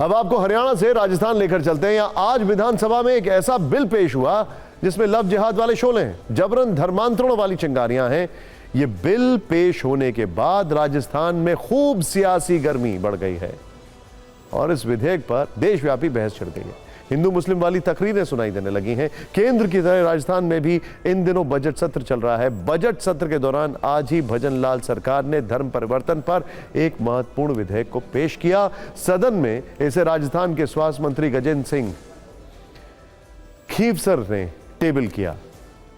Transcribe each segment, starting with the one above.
अब आपको हरियाणा से राजस्थान लेकर चलते हैं। यहाँ आज विधानसभा में एक ऐसा बिल पेश हुआ जिसमें लव जिहाद वाले शोले हैं, जबरन धर्मांतरणों वाली चिंगारियां हैं। ये बिल पेश होने के बाद राजस्थान में खूब सियासी गर्मी बढ़ गई है और इस विधेयक पर देशव्यापी बहस छिड़ गई है। हिंदू मुस्लिम वाली तकरीरें सुनाई देने लगी हैं। केंद्र की तरह राजस्थान में भी इन दिनों बजट सत्र चल रहा है। बजट सत्र के दौरान आज ही भजन लाल सरकार ने धर्म परिवर्तन पर एक महत्वपूर्ण विधेयक को पेश किया। सदन में इसे राजस्थान के स्वास्थ्य मंत्री गजेंद्र सिंह खीवसर ने टेबल किया।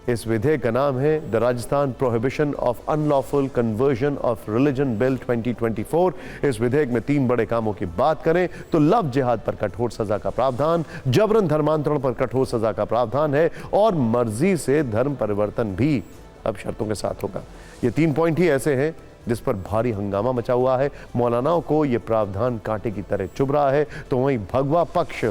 इस विधेयक का नाम है the Rajasthan prohibition of unlawful conversion of religion bill 2024। इस विधेयक में 3 बड़े कामों की बात करें तो लव जिहाद पर कठोर सजा का प्रावधान, जबरन धर्मांतरण पर कठोर सजा का प्रावधान है और मर्जी से धर्म परिवर्तन भी अब शर्तों के साथ होगा। ये 3 पॉइंट ही ऐसे हैं जिस पर भारी हंगामा मचा हुआ है। मौलानाओं को यह प्रावधान कांटे की तरह चुभ रहा है, तो वहीं भगवा पक्ष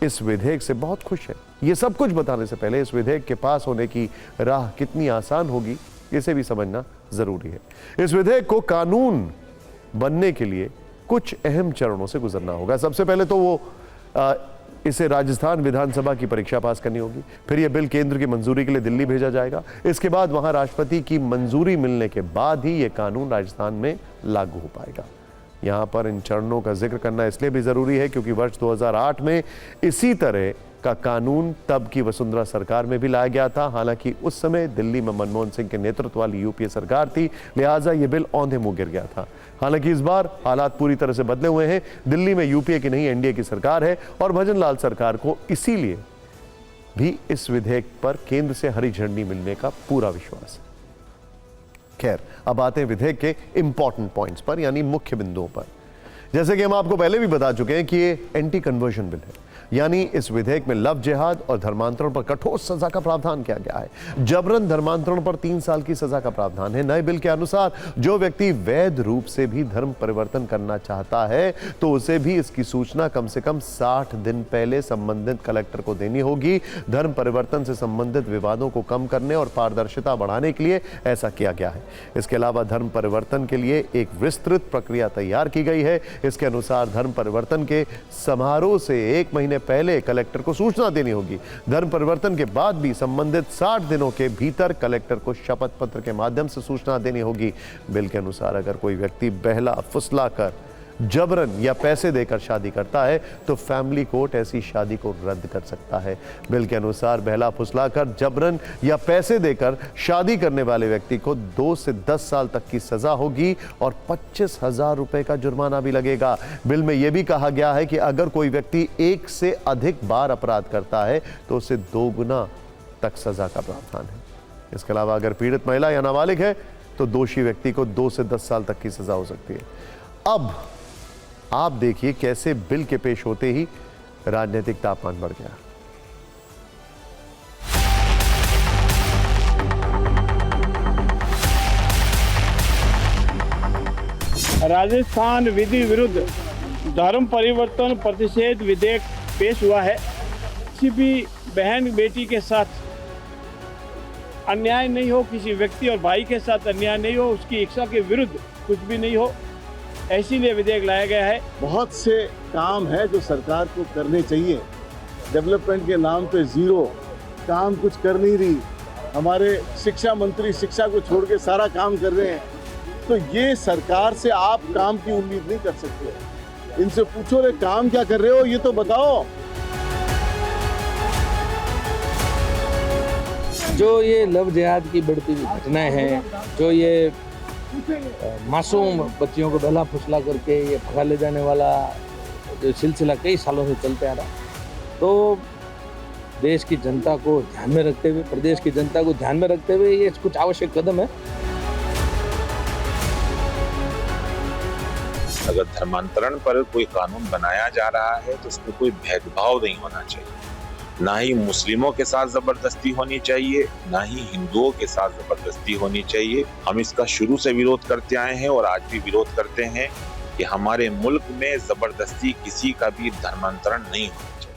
इस विधेयक से बहुत खुश है। ये सब कुछ बताने से पहले इस विधेयक के पास होने की राह कितनी आसान होगी, इसे भी समझना जरूरी है। इस विधेयक को कानून बनने के लिए कुछ अहम चरणों से गुजरना होगा। सबसे पहले तो इसे राजस्थान विधानसभा की परीक्षा पास करनी होगी, फिर यह बिल केंद्र की मंजूरी के लिए दिल्ली भेजा जाएगा। इसके बाद वहां राष्ट्रपति की मंजूरी मिलने के बाद ही यह कानून राजस्थान में लागू हो पाएगा। यहाँ पर इन चरणों का जिक्र करना इसलिए भी जरूरी है क्योंकि वर्ष 2008 में इसी तरह का कानून तब की वसुंधरा सरकार में भी लाया गया था। हालांकि उस समय दिल्ली में मनमोहन सिंह के नेतृत्व वाली यूपीए सरकार थी, लिहाजा यह बिल औंधे मुंह गिर गया था। हालांकि इस बार हालात पूरी तरह से बदले हुए हैं। दिल्ली में यूपीए की नहीं एनडीए की सरकार है और भजन लाल सरकार को इसीलिए भी इस विधेयक पर केंद्र से हरी झंडी मिलने का पूरा विश्वास है। खैर, अब आते हैं विधेयक के इंपॉर्टेंट पॉइंट्स पर, यानी मुख्य बिंदुओं पर। जैसे कि हम आपको पहले भी बता चुके हैं कि ये एंटी कन्वर्जन बिल है, यानी इस विधेयक में लव जिहाद और धर्मांतरण पर कठोर सजा का प्रावधान किया गया है। जबरन धर्मांतरण पर 3 साल की सजा का प्रावधान है। नए बिल के अनुसार जो व्यक्ति वैध रूप से भी धर्म परिवर्तन करना चाहता है तो उसे भी इसकी सूचना कम से कम 60 दिन पहले संबंधित कलेक्टर को देनी होगी। धर्म परिवर्तन से संबंधित विवादों को कम करने और पारदर्शिता बढ़ाने के लिए ऐसा किया गया है। इसके अलावा धर्म परिवर्तन के लिए एक विस्तृत प्रक्रिया तैयार की गई है। इसके अनुसार धर्म परिवर्तन के समारोह से 1 महीने पहले कलेक्टर को सूचना देनी होगी। धर्म परिवर्तन के बाद भी संबंधित 60 दिनों के भीतर कलेक्टर को शपथ पत्र के माध्यम से सूचना देनी होगी। बिल के अनुसार अगर कोई व्यक्ति बहला फुसला कर, जबरन या पैसे देकर शादी करता है तो फैमिली कोर्ट ऐसी शादी को रद्द कर सकता है। बिल के अनुसार बहला फुसलाकर, जबरन या पैसे देकर शादी करने वाले व्यक्ति को 2 से 10 साल तक की सजा होगी और 25,000 रुपए का जुर्माना भी लगेगा। बिल में यह भी कहा गया है कि अगर कोई व्यक्ति 1 से अधिक बार अपराध करता है तो उसे 2 गुना तक सजा का प्रावधान है। इसके अलावा अगर पीड़ित महिला या नाबालिग है तो दोषी व्यक्ति को 2 से 10 साल तक की सजा हो सकती है। अब आप देखिए कैसे बिल के पेश होते ही राजनीतिक तापमान बढ़ गया। राजस्थान विधि विरुद्ध धर्म परिवर्तन प्रतिषेध विधेयक पेश हुआ है। किसी भी बहन बेटी के साथ अन्याय नहीं हो, किसी व्यक्ति और भाई के साथ अन्याय नहीं हो, उसकी इच्छा के विरुद्ध कुछ भी नहीं हो, इसीलिए विधेयक लाया गया है। बहुत से काम है जो सरकार को करने चाहिए। डेवलपमेंट के नाम पे जीरो, काम कुछ कर नहीं रही। हमारे शिक्षा मंत्री शिक्षा को छोड़ के सारा काम कर रहे हैं, तो ये सरकार से आप काम की उम्मीद नहीं कर सकते। इनसे पूछो रे काम क्या कर रहे हो, ये तो बताओ। जो ये लव जिहाद की बढ़ती हुई घटनाएं हैं, जो ये मासूम बच्चियों को बहला फुसला करके ये भगा ले जाने वाला जो सिलसिला कई सालों से चलते आ रहा, तो देश की जनता को ध्यान में रखते हुए, प्रदेश की जनता को ध्यान में रखते हुए ये कुछ आवश्यक कदम है। अगर धर्मांतरण पर कोई कानून बनाया जा रहा है तो उसमें कोई भेदभाव नहीं होना चाहिए। ना ही मुस्लिमों के साथ जबरदस्ती होनी चाहिए, ना ही हिंदुओं के साथ जबरदस्ती होनी चाहिए। हम इसका शुरू से विरोध करते आए हैं और आज भी विरोध करते हैं कि हमारे मुल्क में जबरदस्ती किसी का भी धर्मांतरण नहीं होना चाहिए।